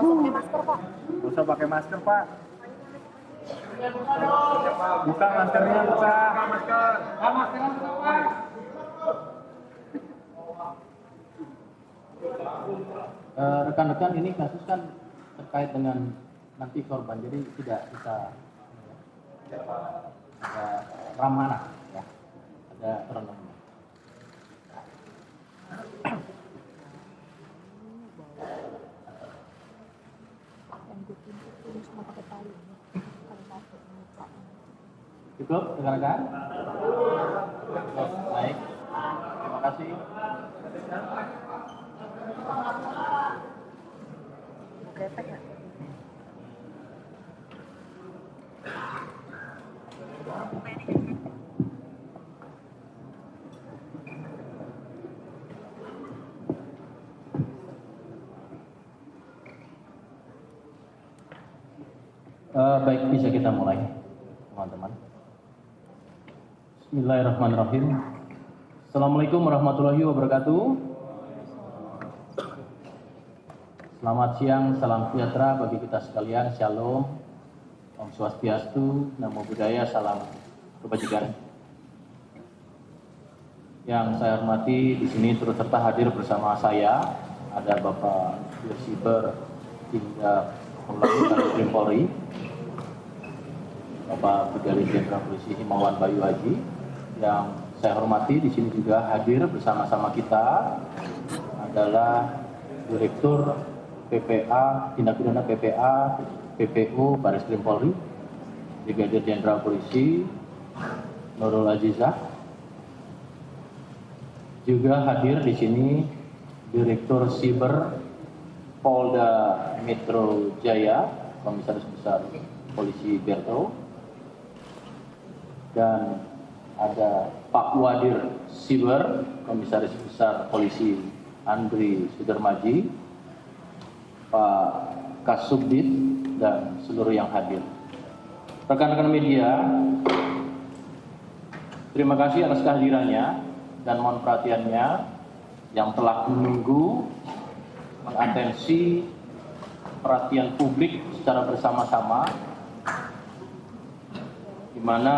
pakai masker, Pak. Nggak usah pakai masker, Pak. Buka maskernya, buka. Maskernya buka, Pak. Rekan-rekan, ini kasus kan terkait dengan nanti korban, jadi tidak bisa ada ramah anak, ya, ada perenungan. Cukup, rekan-rekan? Baik, terima kasih. Gretek nggak? Baik, bisa kita mulai, teman-teman. Bismillahirrahmanirrahim. Assalamualaikum warahmatullahi wabarakatuh. Selamat siang, salam sejahtera bagi kita sekalian. Shalom, Om Swastiastu, Namo Buddhaya, salam kebajikan. Yang saya hormati, di sini turut serta hadir bersama saya ada Bapak Dirsiber Tindak Baris Krim Polri, Bapak Brigadir Jenderal Polisi Himawan Bayu Haji. Yang saya hormati, di sini juga hadir bersama-sama kita adalah Direktur PPA, Tindak Pidana PPA, PPO Baris Krim Polri, Brigadir Jenderal Polisi Nurul Azizah. Juga hadir di sini Direktur Siber Polda Metro Jaya, Komisaris Besar Polisi Berto, dan ada Pak Wadir Siber, Komisaris Besar Polisi Andri Sudarmaji, Pak Kasubdit, dan seluruh yang hadir. Rekan-rekan media, terima kasih atas kehadirannya dan mohon perhatiannya yang telah menunggu, mengatensi perhatian publik secara bersama-sama, di mana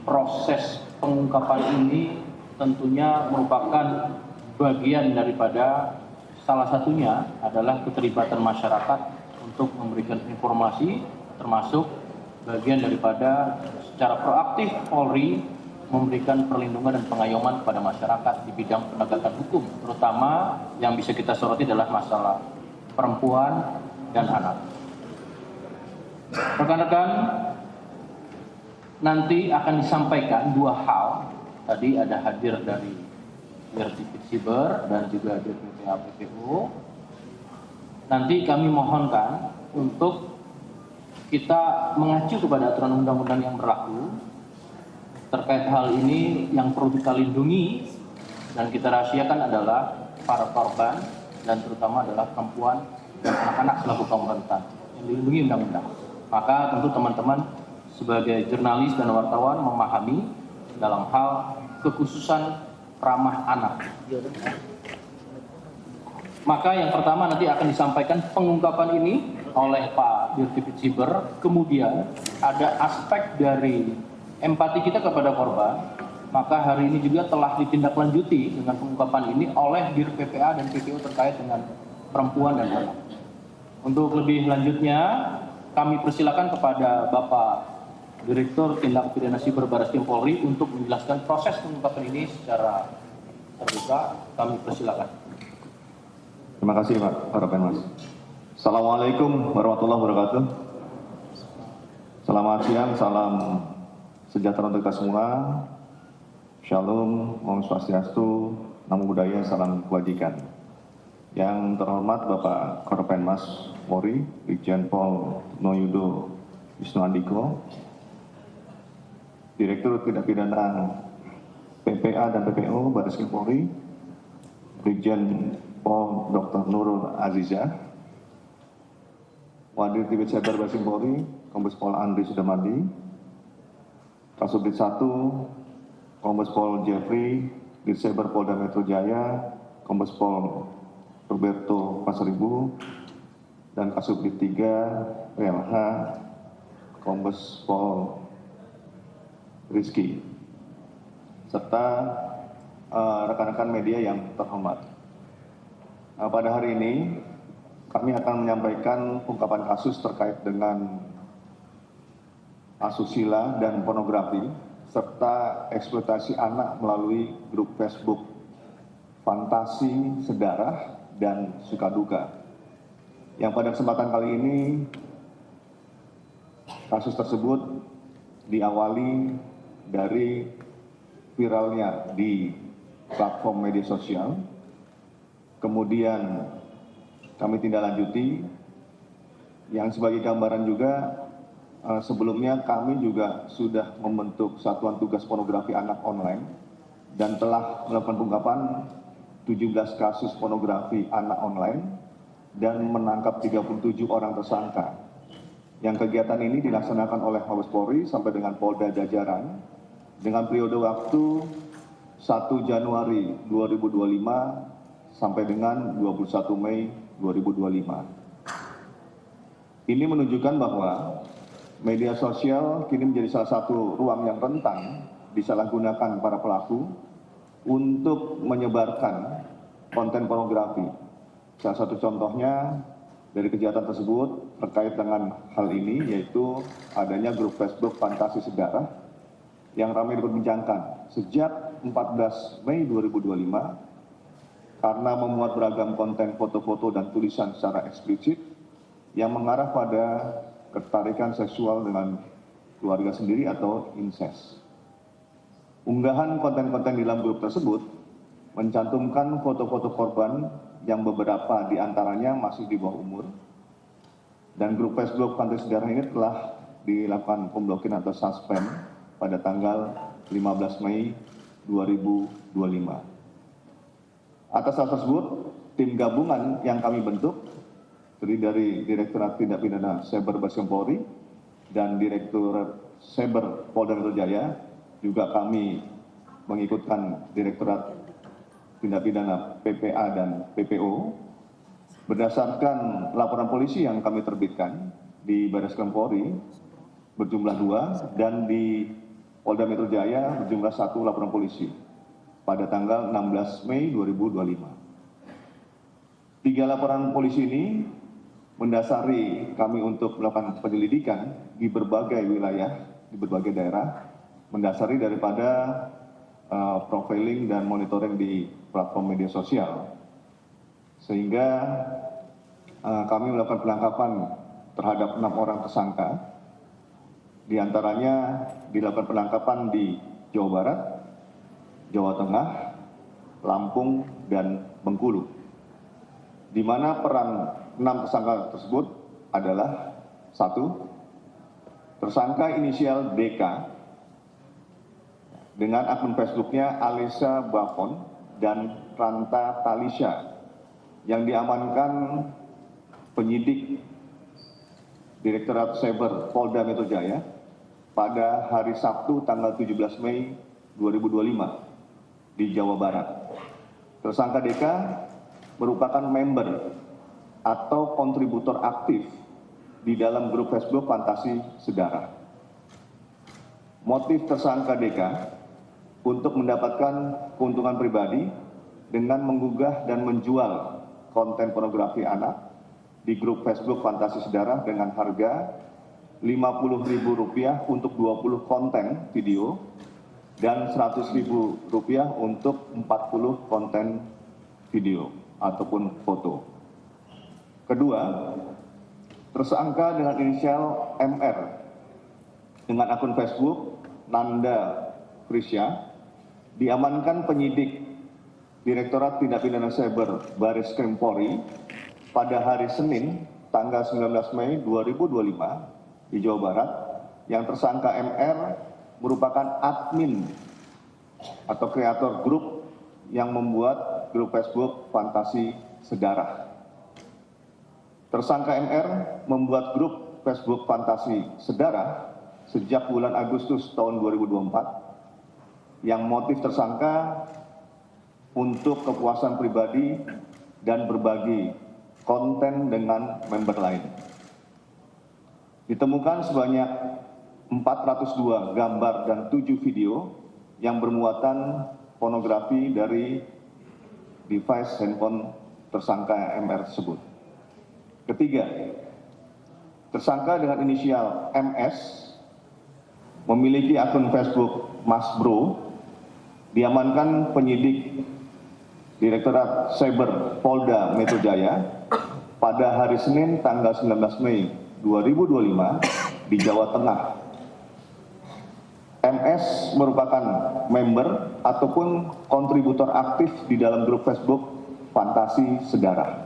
proses pengungkapan ini tentunya merupakan bagian daripada, salah satunya adalah keterlibatan masyarakat untuk memberikan informasi, termasuk bagian daripada secara proaktif Polri memberikan perlindungan dan pengayoman kepada masyarakat di bidang penegakan hukum, terutama yang bisa kita soroti adalah masalah perempuan dan anak. Rekan-rekan, nanti akan disampaikan dua hal. Tadi ada hadir dari Dirtipid Siber dan juga dari PPA PPO. Nanti kami mohonkan untuk kita mengacu kepada aturan undang-undang yang berlaku terkait hal ini. Yang perlu kita lindungi dan kita rahasiakan adalah para korban dan terutama adalah perempuan dan anak-anak selaku kaum rentan yang dilindungi undang-undang. Maka tentu teman-teman sebagai jurnalis dan wartawan memahami dalam hal kekhususan ramah anak. Maka yang pertama nanti akan disampaikan pengungkapan ini oleh Pak Dirtipid Siber. Kemudian ada aspek dari empati kita kepada korban. Maka hari ini juga telah ditindaklanjuti dengan pengungkapan ini oleh Dir PPA dan PPO terkait dengan perempuan dan anak. Untuk lebih lanjutnya kami persilakan kepada Bapak Direktur Tindak Pidana Siber Baris Krim Polri untuk menjelaskan proses pengungkapan ini secara terbuka. Kami persilakan. Terima kasih Pak Mas. Assalamualaikum warahmatullahi wabarakatuh. Selamat siang, salam sejahtera untuk kita semua. Shalom, Om Swastiastu, Namo Buddhaya, salam kebajikan. Yang terhormat Bapak Korpenmas Polri, Brigjen Pol Noyudo Wisnu Andiko, Direktur Tindak Pidana PPA dan PPO Baris Krim Polri, Brigjen Pol Dr. Nurul Azizah, Wadir Tibet Cyber Baris Krim Polri, Kombes Pol Andri Sudarmadi, Kasubdit 1, Kombes Pol Jeffrey, Dirseber Polda Metro Jaya, Kombes Pol Roberto Pasaribu, dan Kasubdit 3 PLH Kombes Pol Rizky, serta rekan-rekan media yang terhormat. Pada hari ini kami akan menyampaikan ungkapan kasus terkait dengan asusila dan pornografi serta eksploitasi anak melalui grup Facebook Fantasi Sedarah dan Sukaduka. Yang pada kesempatan kali ini kasus tersebut diawali dari viralnya di platform media sosial, kemudian kami tindak lanjuti, yang sebagai gambaran juga sebelumnya kami juga sudah membentuk Satuan Tugas Pornografi Anak Online dan telah melakukan pengungkapan 17 kasus pornografi anak online dan menangkap 37 orang tersangka. Yang kegiatan ini dilaksanakan oleh Mabes Polri sampai dengan Polda Jajaran dengan periode waktu 1 Januari 2025 sampai dengan 21 Mei 2025. Ini menunjukkan bahwa media sosial kini menjadi salah satu ruang yang rentan disalahgunakan para pelaku untuk menyebarkan konten pornografi. Salah satu contohnya dari kejahatan tersebut terkait dengan hal ini yaitu adanya grup Facebook Fantasi Sedarah yang ramai diperbincangkan sejak 14 Mei 2025 karena memuat beragam konten foto-foto dan tulisan secara eksplisit yang mengarah pada ketertarikan seksual dengan keluarga sendiri atau incest. Unggahan konten-konten di dalam grup tersebut mencantumkan foto-foto korban yang beberapa diantaranya masih di bawah umur. Dan grup Facebook Fantasi Sedarah ini telah dilakukan pemblokiran atau suspend pada tanggal 15 Mei 2025. Atas hal tersebut, tim gabungan yang kami bentuk terdiri dari Direktorat Tindak Pidana Cyber Baris Krim Polri dan Direktorat Cyber Polda Metro Jaya, juga kami mengikutkan Direktorat Tindak Pidana PPA dan PPO. Berdasarkan laporan polisi yang kami terbitkan di Baris Krim Polri berjumlah 2 dan di Polda Metro Jaya berjumlah 1 laporan polisi pada tanggal 16 Mei 2025. 3 laporan polisi ini mendasari kami untuk melakukan penyelidikan di berbagai wilayah, di berbagai daerah, mendasari daripada profiling dan monitoring di platform media sosial. Sehingga kami melakukan penangkapan terhadap 6 orang tersangka. Di antaranya dilakukan penangkapan di Jawa Barat, Jawa Tengah, Lampung, dan Bengkulu. Di mana peran 6 tersangka tersebut adalah 1. Tersangka inisial DK dengan akun Facebooknya Alisa Bafon dan Ranta Talisha yang diamankan penyidik Direktorat Cyber Polda Metro Jaya pada hari Sabtu tanggal 17 Mei 2025 di Jawa Barat. Tersangka DK merupakan member atau kontributor aktif di dalam grup Facebook Fantasi Sedarah. Motif tersangka DK untuk mendapatkan keuntungan pribadi dengan menggugah dan menjual konten pornografi anak di grup Facebook Fantasi Sedarah dengan harga Rp50.000 untuk 20 konten video dan Rp100.000 untuk 40 konten video ataupun foto. Kedua, tersangka dengan inisial MR dengan akun Facebook Nanda Krisya diamankan penyidik Direktorat Tindak Pidana Cyber Baris Krim Polri pada hari Senin tanggal 19 Mei 2025 di Jawa Barat, yang tersangka MR merupakan admin atau kreator grup yang membuat grup Facebook Fantasi Sedarah. Tersangka MR membuat grup Facebook Fantasi Sedarah sejak bulan Agustus tahun 2024 yang motif tersangka untuk kepuasan pribadi dan berbagi konten dengan member lain. Ditemukan sebanyak 402 gambar dan 7 video yang bermuatan pornografi dari device handphone tersangka MR tersebut. Ketiga, tersangka dengan inisial MS memiliki akun Facebook Mas Bro, diamankan penyidik Direktorat Cyber Polda Metro Jaya pada hari Senin tanggal 19 Mei 2025 di Jawa Tengah. MS merupakan member ataupun kontributor aktif di dalam grup Facebook Fantasi Sedara.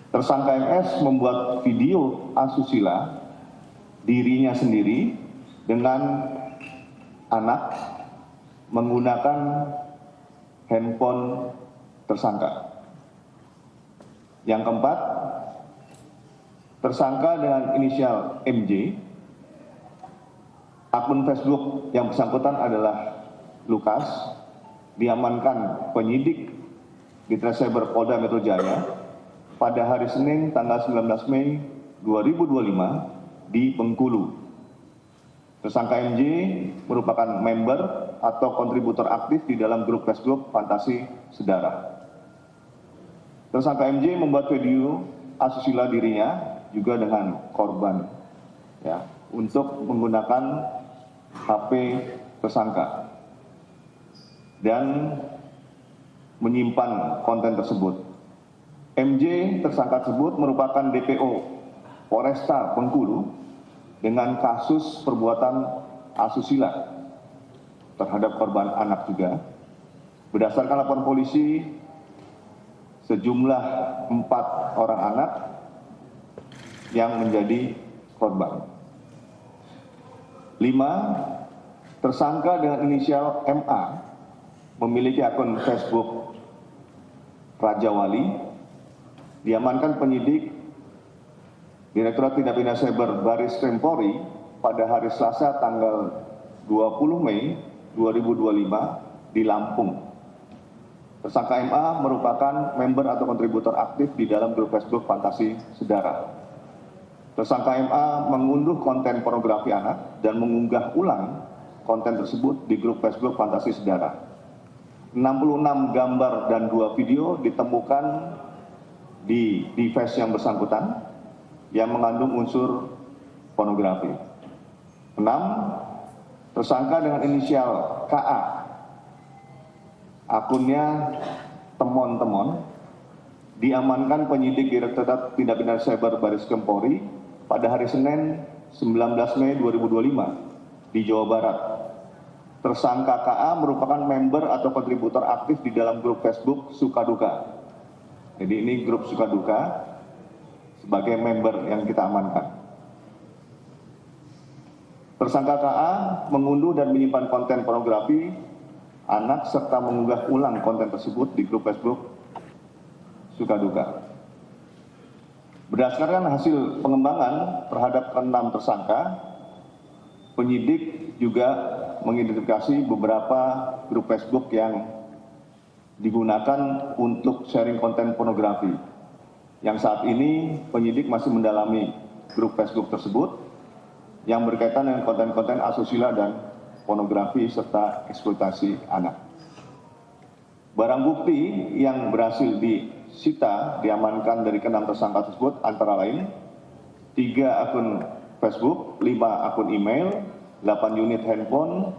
Tersangka MS membuat video asusila dirinya sendiri dengan anak menggunakan handphone tersangka. Yang keempat, tersangka dengan inisial MJ, akun Facebook yang bersangkutan adalah Lukas, diamankan penyidik di Cyber Polda Metro Jaya pada hari Senin tanggal 19 Mei 2025 di Bengkulu. Tersangka MJ merupakan member atau kontributor aktif di dalam grup Facebook Fantasi Sedara. Tersangka MJ membuat video asusila dirinya juga dengan korban, ya, untuk menggunakan HP tersangka dan menyimpan konten tersebut. MJ tersangka tersebut merupakan DPO Polresta Bengkulu dengan kasus perbuatan asusila terhadap korban anak juga. Berdasarkan laporan polisi, sejumlah 4 orang anak yang menjadi korban. 5. Tersangka dengan inisial MA memiliki akun Facebook Raja Wali, diamankan penyidik Direktorat Tindak Pidana Cyber Baris Krim Polri pada hari Selasa tanggal 20 Mei 2025 di Lampung. Tersangka MA merupakan member atau kontributor aktif di dalam grup Facebook Fantasi Sedara. Tersangka MA mengunduh konten pornografi anak dan mengunggah ulang konten tersebut di grup Facebook Fantasi Sedara. 66 gambar dan 2 video ditemukan di device yang bersangkutan yang mengandung unsur pornografi. 6. Tersangka dengan inisial KA, akunnya temon-temon, diamankan penyidik Direktorat Tindak Pidana Cyber Baris Krim Polri pada hari Senin 19 Mei 2025 di Jawa Barat. Tersangka KA merupakan member atau kontributor aktif di dalam grup Facebook Sukaduka. Jadi ini grup Sukaduka sebagai member yang kita amankan. Tersangka KA mengunduh dan menyimpan konten pornografi anak serta mengunggah ulang konten tersebut di grup Facebook Sukaduka. Berdasarkan hasil pengembangan terhadap ke-6 tersangka, penyidik juga mengidentifikasi beberapa grup Facebook yang digunakan untuk sharing konten pornografi. Yang saat ini penyidik masih mendalami grup Facebook tersebut yang berkaitan dengan konten-konten asusila dan pornografi serta eksploitasi anak. Barang bukti yang berhasil disita diamankan dari ke-6 tersangka tersebut antara lain 3 akun Facebook, 5 akun email, 8 unit handphone,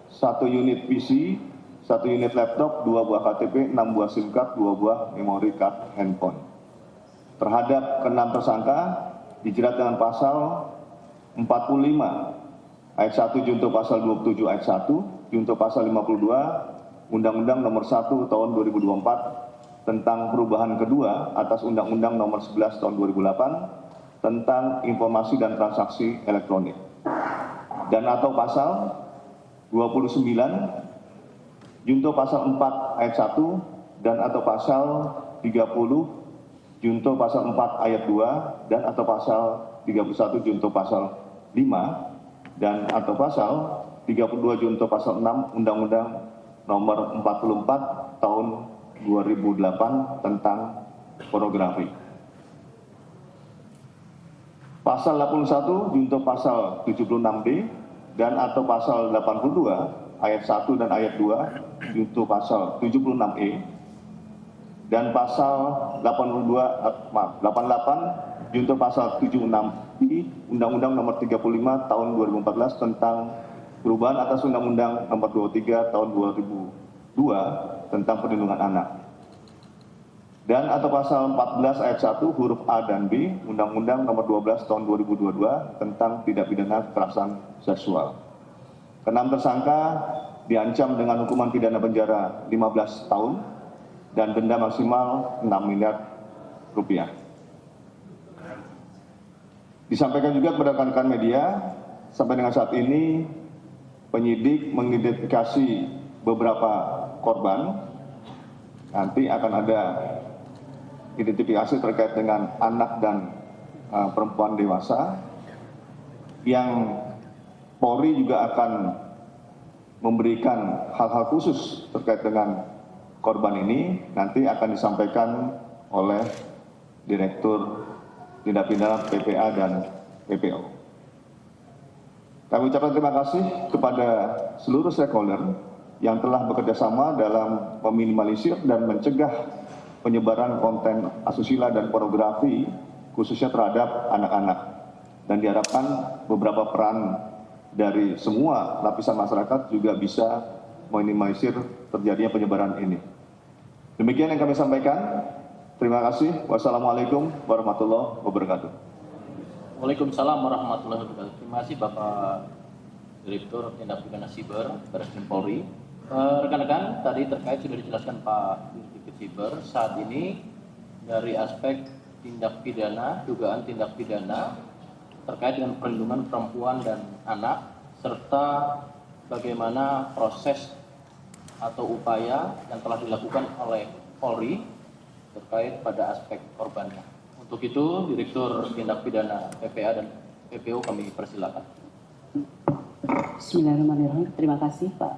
1 unit PC, 1 unit laptop, 2 buah KTP, 6 buah SIM card, 2 buah memory card handphone. Terhadap ke-6 tersangka dijerat dengan pasal 45 ayat 1 junto pasal 27 ayat 1 junto pasal 52 Undang-Undang Nomor 1 Tahun 2024 tentang perubahan kedua atas Undang-Undang Nomor 11 Tahun 2008 tentang informasi dan transaksi elektronik, dan atau pasal 29 junto pasal 4 ayat 1 dan atau pasal 30 junto pasal 4 ayat 2 dan atau pasal 31 junto pasal 5 dan atau pasal 32 junto pasal 6 Undang-Undang Nomor 44 Tahun 2008 tentang pornografi. Pasal 81 junto pasal 76D dan atau pasal 82 ayat 1 dan ayat 2 junto pasal 76E dan pasal 88 junto pasal 76I Undang-Undang Nomor 35 Tahun 2014 tentang perubahan atas Undang-Undang Nomor 23 Tahun 2002 tentang perlindungan anak. Dan atau pasal 14 ayat 1 huruf A dan B Undang-Undang Nomor 12 Tahun 2022 tentang tindak pidana kekerasan seksual. Keenam tersangka diancam dengan hukuman pidana penjara 15 tahun dan denda maksimal 6 miliar rupiah. Disampaikan juga kepada rekan-rekan media, sampai dengan saat ini penyidik mengidentifikasi beberapa korban. Nanti akan ada identifikasi terkait dengan anak dan perempuan dewasa yang Polri juga akan memberikan hal-hal khusus terkait dengan korban ini, nanti akan disampaikan oleh Direktur Tindak Pidana PPA dan PPO. Kami ucapkan terima kasih kepada seluruh stakeholder yang telah bekerjasama dalam meminimalisir dan mencegah penyebaran konten asusila dan pornografi khususnya terhadap anak-anak. Dan diharapkan beberapa peran dari semua lapisan masyarakat juga bisa meminimalisir terjadinya penyebaran ini. Demikian yang kami sampaikan. Terima kasih. Wassalamualaikum warahmatullahi wabarakatuh. Waalaikumsalam warahmatullahi wabarakatuh. Terima kasih Bapak Direktur Tindak Pidana Siber Bareskrim Polri. Rekan-rekan, tadi terkait sudah dijelaskan Pak Dirjen Siber. Saat ini dari aspek tindak pidana, dugaan tindak pidana terkait dengan perlindungan perempuan dan anak, serta bagaimana proses atau upaya yang telah dilakukan oleh Polri terkait pada aspek korbannya. Untuk itu, Direktur Tindak Pidana PPA dan PPO kami persilakan. Bismillahirrahmanirrahim. Terima kasih Pak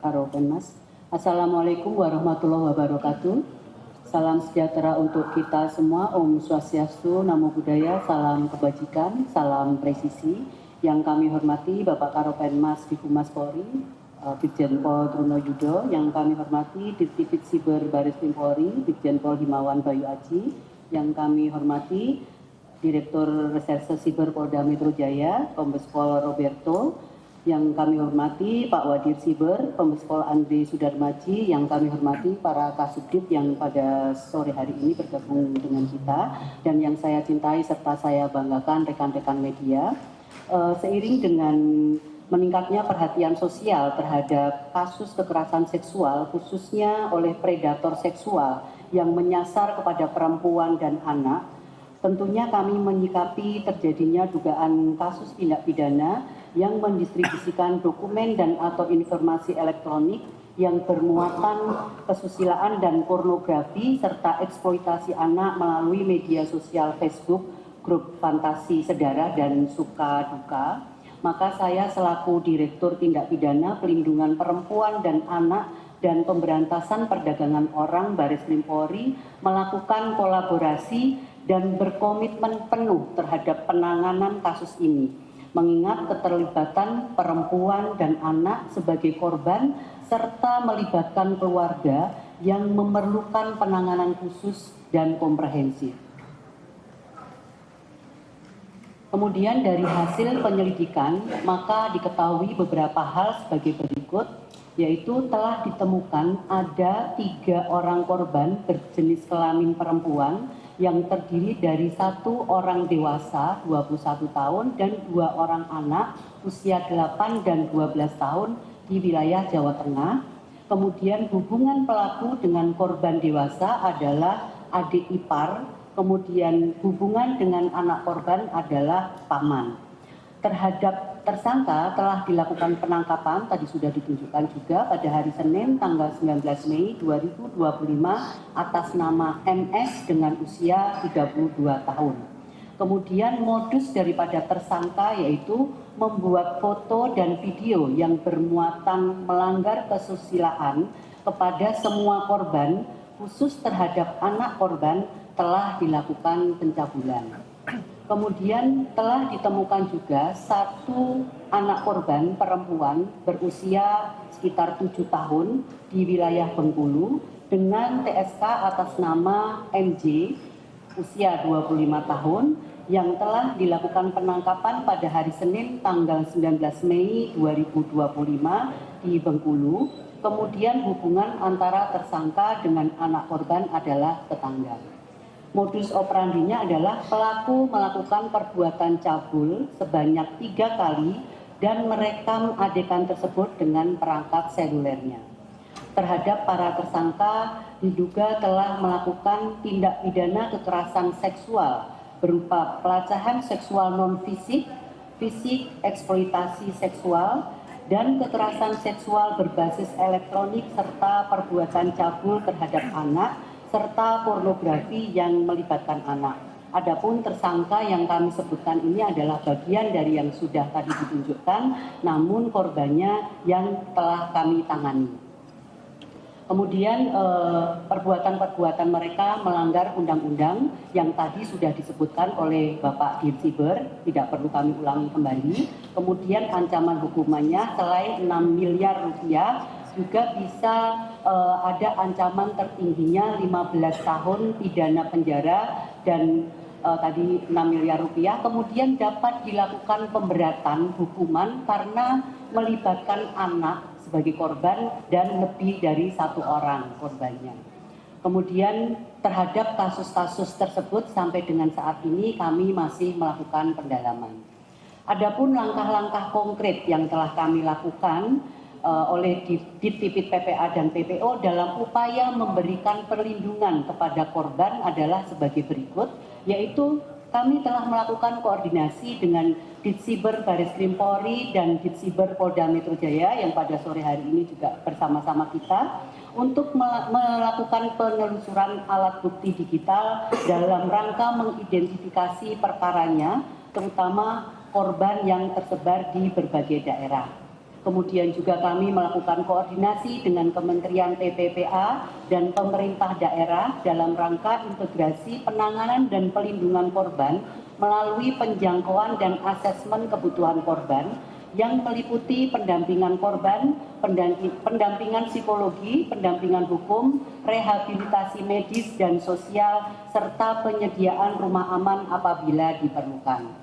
Karopenmas. Assalamualaikum warahmatullahi wabarakatuh. Salam sejahtera untuk kita semua. Om Swastiastu, Namo Buddhaya, salam kebajikan, salam presisi. Yang kami hormati Bapak Karopenmas Divhumas Polri, Brigjen Pol Truno Yudo, yang kami hormati Dirtipid Siber Bareskrim Polri, Brigjen Pol Himawan Bayu Aji, yang kami hormati Direktur Reserse Siber Polda Metro Jaya, Kombes Pol Roberto, yang kami hormati Pak Wadir Siber, Kombes Pol Andri Sudarmaji, yang kami hormati para Kasubdit yang pada sore hari ini bergabung dengan kita, dan yang saya cintai serta saya banggakan rekan-rekan media. Seiring dengan meningkatnya perhatian sosial terhadap kasus kekerasan seksual, khususnya oleh predator seksual yang menyasar kepada perempuan dan anak, tentunya kami menyikapi terjadinya dugaan kasus tindak pidana yang mendistribusikan dokumen dan atau informasi elektronik yang bermuatan kesusilaan dan pornografi serta eksploitasi anak melalui media sosial Facebook, grup fantasi sedara dan suka duka. Maka saya selaku Direktur Tindak Pidana Pelindungan Perempuan dan Anak dan Pemberantasan Perdagangan Orang Bareskrim Polri melakukan kolaborasi dan berkomitmen penuh terhadap penanganan kasus ini, mengingat keterlibatan perempuan dan anak sebagai korban serta melibatkan keluarga yang memerlukan penanganan khusus dan komprehensif. Kemudian dari hasil penyelidikan, maka diketahui beberapa hal sebagai berikut, yaitu telah ditemukan ada 3 orang korban berjenis kelamin perempuan yang terdiri dari 1 orang dewasa 21 tahun dan 2 orang anak usia 8 dan 12 tahun di wilayah Jawa Tengah. Kemudian hubungan pelaku dengan korban dewasa adalah adik ipar. Kemudian hubungan dengan anak korban adalah paman. Terhadap tersangka telah dilakukan penangkapan, tadi sudah ditunjukkan juga pada hari Senin tanggal 19 Mei 2025 atas nama MS dengan usia 32 tahun. Kemudian modus daripada tersangka yaitu membuat foto dan video yang bermuatan melanggar kesusilaan kepada semua korban, khusus terhadap anak korban telah dilakukan pencabulan. Kemudian telah ditemukan juga satu anak korban perempuan berusia sekitar 7 tahun di wilayah Bengkulu dengan TSK atas nama MJ usia 25 tahun yang telah dilakukan penangkapan pada hari Senin tanggal 19 Mei 2025 di Bengkulu. Kemudian hubungan antara tersangka dengan anak korban adalah tetangga. Modus operandinya adalah pelaku melakukan perbuatan cabul sebanyak 3 kali dan merekam adegan tersebut dengan perangkat selulernya. Terhadap para tersangka diduga telah melakukan tindak pidana kekerasan seksual berupa pelecehan seksual non-fisik, fisik, eksploitasi seksual, dan kekerasan seksual berbasis elektronik serta perbuatan cabul terhadap anak serta pornografi yang melibatkan anak. Adapun tersangka yang kami sebutkan ini adalah bagian dari yang sudah tadi ditunjukkan, namun korbannya yang telah kami tangani. Kemudian perbuatan-perbuatan mereka melanggar undang-undang yang tadi sudah disebutkan oleh Bapak Dirsiber, tidak perlu kami ulangi kembali. Kemudian ancaman hukumannya selain 6 miliar rupiah, juga bisa ada ancaman tertingginya 15 tahun pidana penjara dan tadi 6 miliar rupiah. Kemudian dapat dilakukan pemberatan hukuman karena melibatkan anak sebagai korban dan lebih dari 1 orang korbannya. Kemudian terhadap kasus-kasus tersebut sampai dengan saat ini kami masih melakukan pendalaman. Adapun langkah-langkah konkret yang telah kami lakukan oleh Ditpipit PPA dan PPO dalam upaya memberikan perlindungan kepada korban adalah sebagai berikut, yaitu kami telah melakukan koordinasi dengan Ditsiber Baris Krim Polri dan Ditsiber Polda Metro Jaya yang pada sore hari ini juga bersama-sama kita untuk melakukan penelusuran alat bukti digital dalam rangka mengidentifikasi perkaranya, terutama korban yang tersebar di berbagai daerah. Kemudian juga kami melakukan koordinasi dengan Kementerian PPPA dan pemerintah daerah dalam rangka integrasi penanganan dan pelindungan korban melalui penjangkauan dan asesmen kebutuhan korban yang meliputi pendampingan korban, pendampingan psikologi, pendampingan hukum, rehabilitasi medis dan sosial, serta penyediaan rumah aman apabila diperlukan.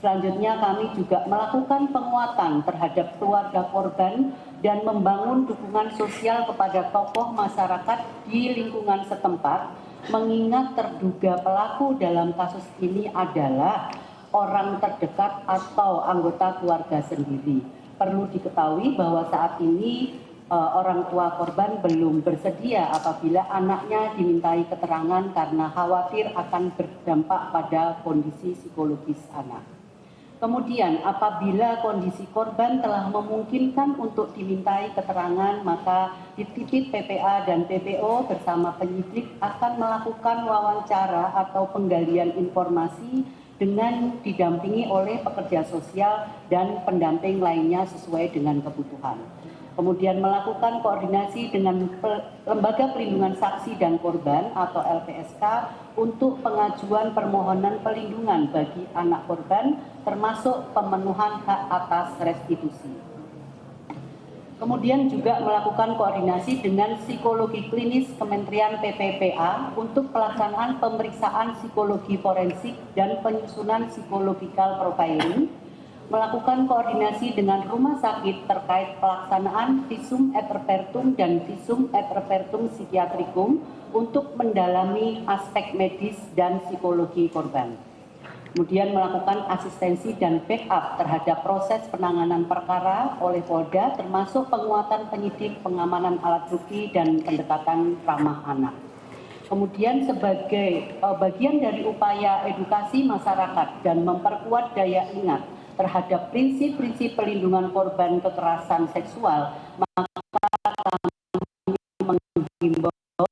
Selanjutnya kami juga melakukan penguatan terhadap keluarga korban dan membangun dukungan sosial kepada tokoh masyarakat di lingkungan setempat, mengingat terduga pelaku dalam kasus ini adalah orang terdekat atau anggota keluarga sendiri. Perlu diketahui bahwa saat ini orang tua korban belum bersedia apabila anaknya dimintai keterangan karena khawatir akan berdampak pada kondisi psikologis anak. Kemudian apabila kondisi korban telah memungkinkan untuk dimintai keterangan, maka Ditpipit PPA dan PPO bersama penyidik akan melakukan wawancara atau penggalian informasi dengan didampingi oleh pekerja sosial dan pendamping lainnya sesuai dengan kebutuhan. Kemudian melakukan koordinasi dengan Lembaga Perlindungan Saksi dan Korban atau LPSK untuk pengajuan permohonan pelindungan bagi anak korban termasuk pemenuhan hak atas restitusi. Kemudian juga melakukan koordinasi dengan psikologi klinis Kementerian PPPA untuk pelaksanaan pemeriksaan psikologi forensik dan penyusunan psikologikal profiling, melakukan koordinasi dengan rumah sakit terkait pelaksanaan visum et repertum dan visum et repertum psikiatrikum untuk mendalami aspek medis dan psikologi korban. Kemudian melakukan asistensi dan backup terhadap proses penanganan perkara oleh Polda termasuk penguatan penyidik, pengamanan alat bukti, dan pendekatan ramah anak. Kemudian sebagai bagian dari upaya edukasi masyarakat dan memperkuat daya ingat terhadap prinsip-prinsip pelindungan korban kekerasan seksual, maka kami menghimbau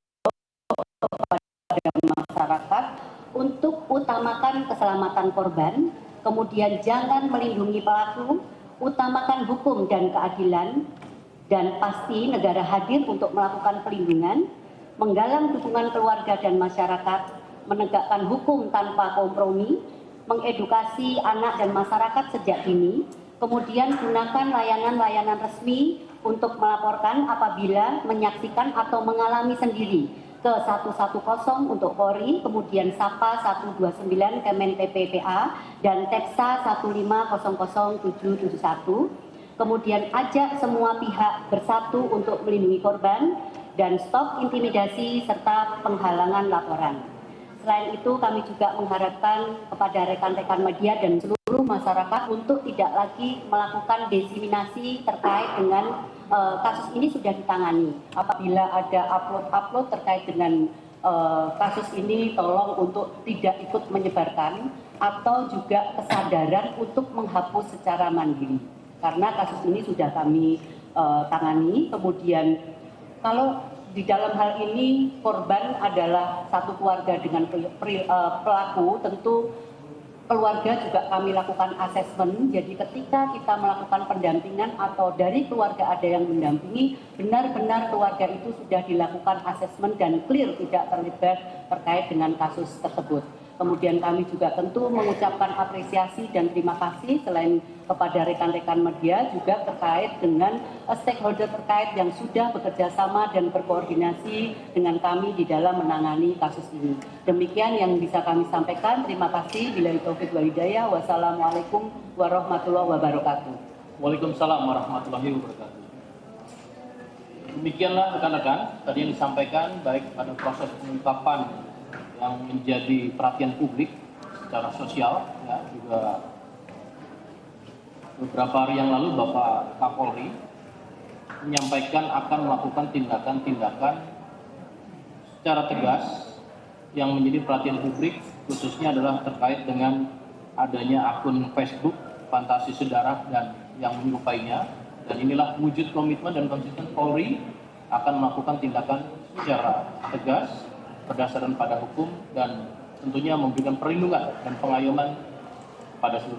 kepada masyarakat untuk utamakan keselamatan korban, kemudian jangan melindungi pelaku, utamakan hukum dan keadilan, dan pasti negara hadir untuk melakukan pelindungan, menggalang dukungan keluarga dan masyarakat, menegakkan hukum tanpa kompromi, mengedukasi anak dan masyarakat sejak dini, kemudian gunakan layanan-layanan resmi untuk melaporkan apabila menyaksikan atau mengalami sendiri ke 110 untuk Polri, kemudian SAPA 129 Kemen PPPA, dan TEPSA 1500771. Kemudian ajak semua pihak bersatu untuk melindungi korban dan stop intimidasi serta penghalangan laporan. Selain itu, kami juga mengharapkan kepada rekan-rekan media dan seluruh masyarakat untuk tidak lagi melakukan diseminasi terkait dengan kasus ini sudah ditangani. Apabila ada upload terkait dengan kasus ini, tolong untuk tidak ikut menyebarkan atau juga kesadaran untuk menghapus secara mandiri. Karena kasus ini sudah kami tangani. Kemudian kalau di dalam hal ini korban adalah satu keluarga dengan pelaku, tentu keluarga juga kami lakukan asesmen. Jadi ketika kita melakukan pendampingan atau dari keluarga ada yang mendampingi, benar-benar keluarga itu sudah dilakukan asesmen dan clear tidak terlibat terkait dengan kasus tersebut. Kemudian kami juga tentu mengucapkan apresiasi dan terima kasih selain kepada rekan-rekan media juga terkait dengan stakeholder terkait yang sudah bekerja sama dan berkoordinasi dengan kami di dalam menangani kasus ini. Demikian yang bisa kami sampaikan. Terima kasih. Billahi taufiq wal hidayah. Wassalamualaikum warahmatullahi wabarakatuh. Waalaikumsalam warahmatullahi wabarakatuh. Demikianlah rekan-rekan tadi yang disampaikan baik pada proses pengungkapan yang menjadi perhatian publik secara sosial, ya, juga beberapa hari yang lalu Bapak Kapolri menyampaikan akan melakukan tindakan-tindakan secara tegas yang menjadi perhatian publik, khususnya adalah terkait dengan adanya akun Facebook Fantasi Sedarah dan yang menyerupainya, dan inilah wujud komitmen dan konsisten Polri akan melakukan tindakan secara tegas berdasarkan pada hukum dan tentunya memberikan perlindungan dan pengayoman pada seluruh